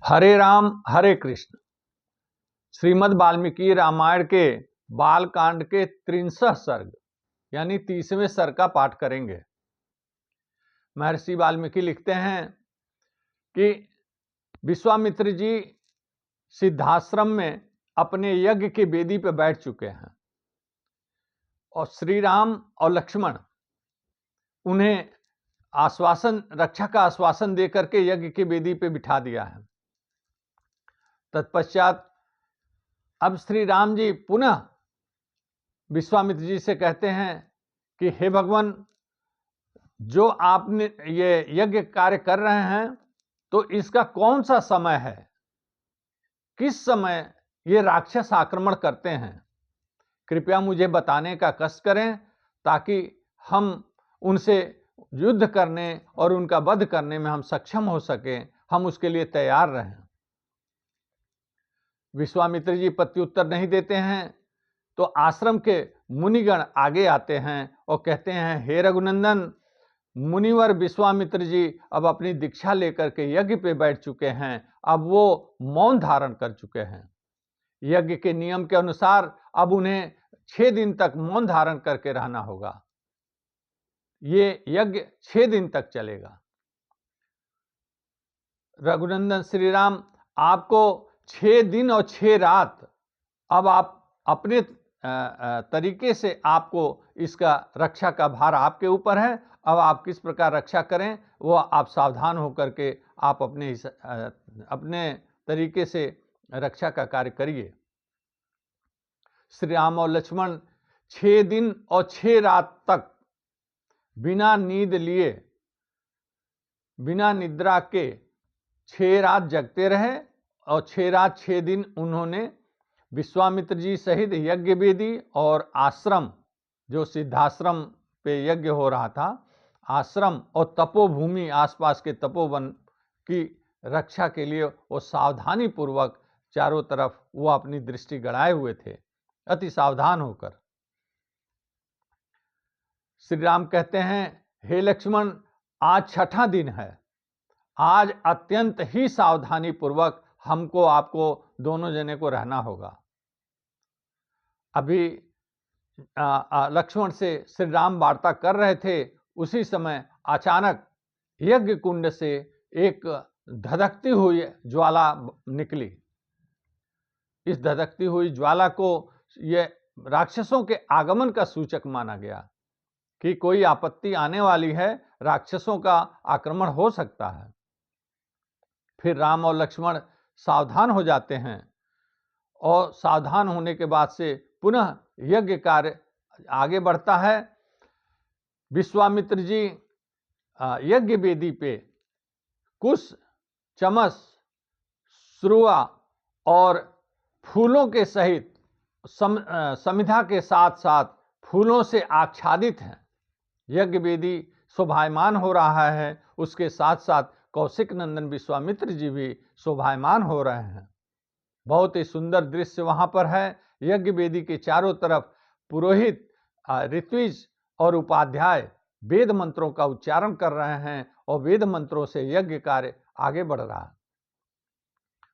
हरे राम हरे कृष्ण। श्रीमद् वाल्मीकि रामायण के बाल कांड के 63 सर्ग यानी 30वें सर्ग का पाठ करेंगे। महर्षि वाल्मीकि लिखते हैं कि विश्वामित्र जी सिद्धाश्रम में अपने यज्ञ की वेदी पर बैठ चुके हैं और श्री राम और लक्ष्मण उन्हें रक्षा का आश्वासन देकर के यज्ञ की वेदी पे बिठा दिया है। तत्पश्चात अब श्री राम जी पुनः विश्वामित्र जी से कहते हैं कि हे भगवान, जो आपने ये यज्ञ कार्य कर रहे हैं तो इसका कौन सा समय है, किस समय ये राक्षस आक्रमण करते हैं, कृपया मुझे बताने का कष्ट करें ताकि हम उनसे युद्ध करने और उनका वध करने में हम सक्षम हो सके, हम उसके लिए तैयार रहें। विश्वामित्र जी प्रत्युत्तर नहीं देते हैं तो आश्रम के मुनिगण आगे आते हैं और कहते हैं, हे रघुनंदन, मुनिवर विश्वामित्र जी अब अपनी दीक्षा लेकर के यज्ञ पे बैठ चुके हैं, अब वो मौन धारण कर चुके हैं। यज्ञ के नियम के अनुसार अब उन्हें 6 दिन तक मौन धारण करके रहना होगा। ये यज्ञ 6 दिन तक चलेगा। रघुनंदन श्री राम, आपको 6 दिन और 6 रात अब आप अपने तरीके से आपको इसका रक्षा का भार आपके ऊपर है। अब आप किस प्रकार रक्षा करें वो आप सावधान होकर के आप अपने तरीके से रक्षा का कार्य करिए। श्री राम और लक्ष्मण 6 दिन और 6 रात तक बिना नींद लिए, बिना निद्रा के 6 रात जगते रहे और 6 रात 6 दिन उन्होंने विश्वामित्र जी सहित यज्ञ वेदी और आश्रम, जो सिद्धाश्रम पे यज्ञ हो रहा था, आश्रम और तपोभूमि, आसपास के तपोवन की रक्षा के लिए वो सावधानी पूर्वक चारों तरफ वो अपनी दृष्टि गड़ाए हुए थे, अति सावधान होकर। श्री राम कहते हैं, हे लक्ष्मण, आज 6ठा दिन है। आज अत्यंत ही सावधानी पूर्वक हमको आपको दोनों जने को रहना होगा। अभी लक्ष्मण से श्री राम वार्ता कर रहे थे, उसी समय अचानक यज्ञ कुंड से एक धधकती हुई ज्वाला निकली। इस धधकती हुई ज्वाला को ये राक्षसों के आगमन का सूचक माना गया कि कोई आपत्ति आने वाली है, राक्षसों का आक्रमण हो सकता है। फिर राम और लक्ष्मण सावधान हो जाते हैं और सावधान होने के बाद से पुनः यज्ञ कार्य आगे बढ़ता है। विश्वामित्र जी यज्ञ वेदी पे कुश, चमस, श्रुआ और फूलों के सहित समिधा के साथ साथ फूलों से आच्छादित हैं। यज्ञ वेदी शोभायमान हो रहा है, उसके साथ साथ कौशिक नंदन विश्वामित्र जी भी शोभायमान हो रहे हैं। बहुत ही सुंदर दृश्य वहां पर है। यज्ञ वेदी के चारों तरफ पुरोहित, ऋत्विज और उपाध्याय वेद मंत्रों का उच्चारण कर रहे हैं और वेद मंत्रों से यज्ञ कार्य आगे बढ़ रहा है।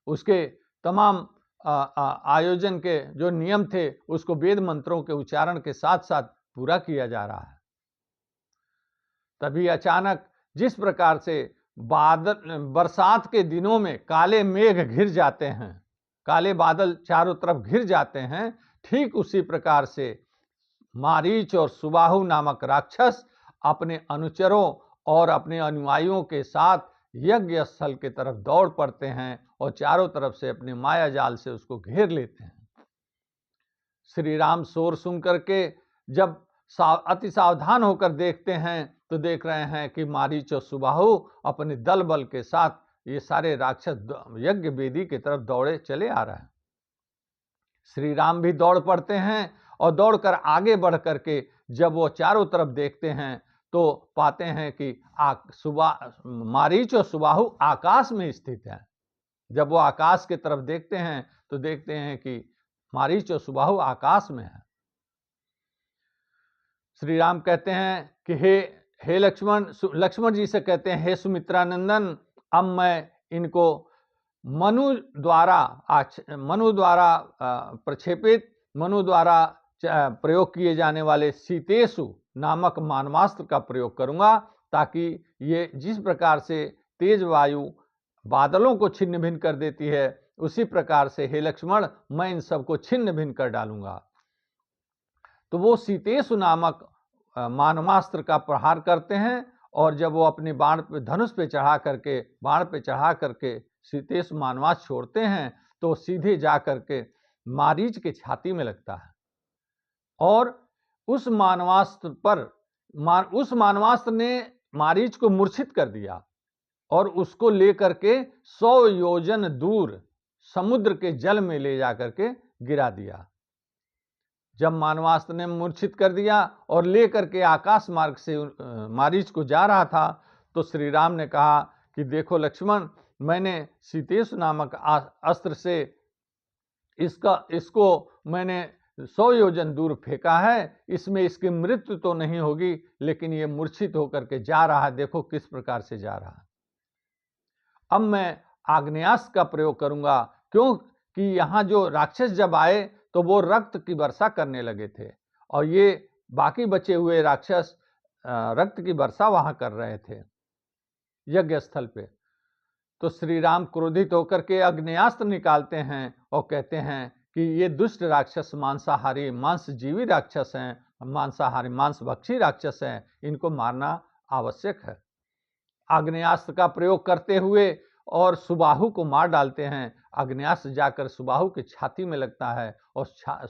उसके तमाम आयोजन के जो नियम थे उसको वेद मंत्रों के उच्चारण के साथ साथ पूरा किया जा रहा है। तभी अचानक जिस प्रकार से बरसात के दिनों में काले मेघ घिर जाते हैं, काले बादल चारों तरफ घिर जाते हैं, ठीक उसी प्रकार से मारीच और सुबाहु नामक राक्षस अपने अनुचरों और अपने अनुयायियों के साथ यज्ञ स्थल की तरफ दौड़ पड़ते हैं और चारों तरफ से अपने माया जाल से उसको घेर लेते हैं। श्री राम शोर सुन करके जब अति सावधान होकर देखते हैं तो देख रहे हैं कि मारीच और सुबाहु अपने दल बल के साथ ये सारे राक्षस यज्ञ वेदी की तरफ दौड़े चले आ रहे हैं। श्री राम भी दौड़ पड़ते हैं और दौड़कर आगे बढ़ करके जब वो चारों तरफ देखते हैं तो पाते हैं कि मारीच और सुबाहु आकाश में स्थित है। जब वो आकाश की तरफ देखते हैं तो देखते हैं कि मारीच और सुबाहु आकाश में है। श्री राम कहते हैं कि हे लक्ष्मण जी से कहते हैं, हे सुमित्रानंदन, अब मैं इनको मनु द्वारा प्रक्षेपित, मनु द्वारा प्रयोग किए जाने वाले सीतेषु नामक मानवास्त्र का प्रयोग करूंगा, ताकि ये जिस प्रकार से तेज वायु बादलों को छिन्न भिन्न कर देती है, उसी प्रकार से हे लक्ष्मण मैं इन सबको छिन्न भिन्न कर डालूंगा। तो वो सीतेषु नामक मानवास्त्र का प्रहार करते हैं, और जब वो अपने बाण पे, धनुष पे चढ़ा करके सीतेषु मानवास्त्र छोड़ते हैं, तो सीधे जा करके मारीच के छाती में लगता है, और उस मानवास्त्र ने मारीच को मूर्छित कर दिया और उसको लेकर के 100 योजन दूर समुद्र के जल में ले जाकर के गिरा दिया। जब मानवास्त्र ने मूर्छित कर दिया और लेकर के आकाश मार्ग से मारीच को जा रहा था, तो श्री राम ने कहा कि देखो लक्ष्मण, मैंने सीतेषु नामक अस्त्र से इसको मैंने 100 योजन दूर फेंका है, इसमें इसकी मृत्यु तो नहीं होगी, लेकिन ये मूर्छित होकर के जा रहा है, देखो किस प्रकार से जा रहा है। अब मैं आग्नेयास्त्र का प्रयोग करूंगा, क्योंकि यहाँ जो राक्षस जब आए तो वो रक्त की वर्षा करने लगे थे, और ये बाकी बचे हुए राक्षस रक्त की वर्षा वहां कर रहे थे यज्ञ स्थल पे। तो श्री राम क्रोधित होकर के आग्नेयास्त्र निकालते हैं और कहते हैं कि ये दुष्ट राक्षस मांसाहारी, मांसजीवी राक्षस हैं, मांसाहारी मांसभक्षी राक्षस हैं, इनको मारना आवश्यक है। आग्नेयास्त्र का प्रयोग करते हुए और सुबाहु को मार डालते हैं। आग्नेयास्त्र जाकर सुबाहु की छाती में लगता है और सुबाहु